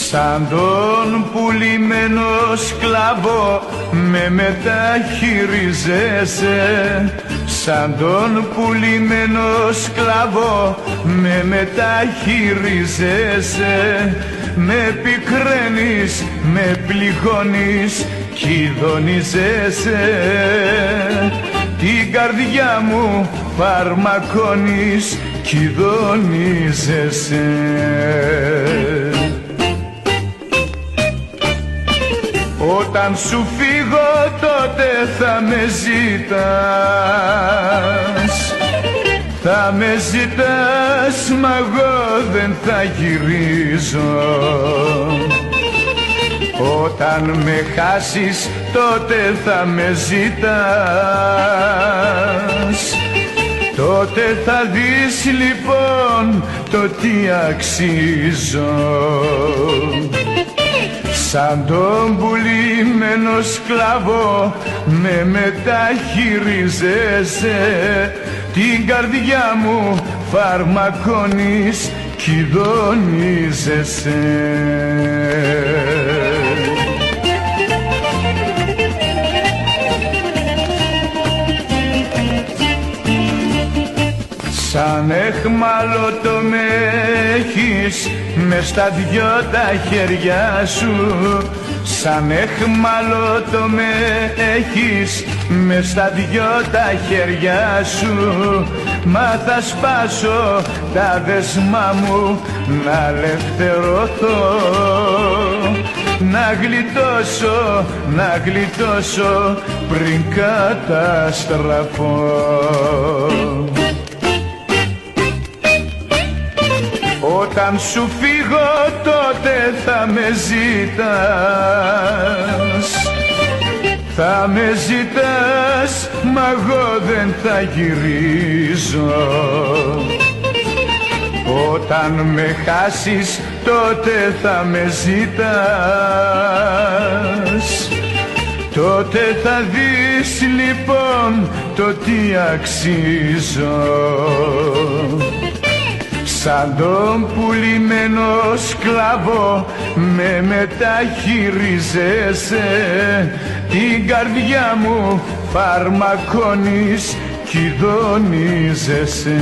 Σαν τον πουλημένο σκλαβό με μεταχειρίζεσαι. Σαν τον πουλημένο σκλαβό με μεταχειρίζεσαι. Με πικραίνεις, με πληγώνεις κι ειδονίζεσαι. Την καρδιά μου φαρμακώνεις κι ειδονίζεσαι. Όταν σου φύγω τότε θα με ζητάς. Θα με ζητάς, μα εγώ δεν θα γυρίζω. Όταν με χάσεις τότε θα με ζητάς. Τότε θα δεις λοιπόν το τι αξίζω. Σαν τον πουλημένο σκλαβό με μεταχειρίζεσαι. Την καρδιά μου φαρμακώνεις κι ειδονίζεσαι. Σαν εχμάλωτο με έχεις μες στα δυο τα χέρια σου. Σαν εχμάλωτο με έχεις μες στα δυο τα χέρια σου. Μα θα σπάσω τα δεσμά μου να ελευθερωθώ. Να γλιτώσω, να γλιτώσω πριν καταστραφώ. Όταν σου φύγω τότε θα με ζητάς. Θα με ζητάς, μα εγώ δεν θα γυρίζω. Όταν με χάσεις τότε θα με ζητάς. Τότε θα δεις λοιπόν το τι αξίζω. Σαν τον πουλημένο σκλαβό με μεταχειρίζεσαι. Την καρδιά μου φαρμακώνεις κι ειδονίζεσαι.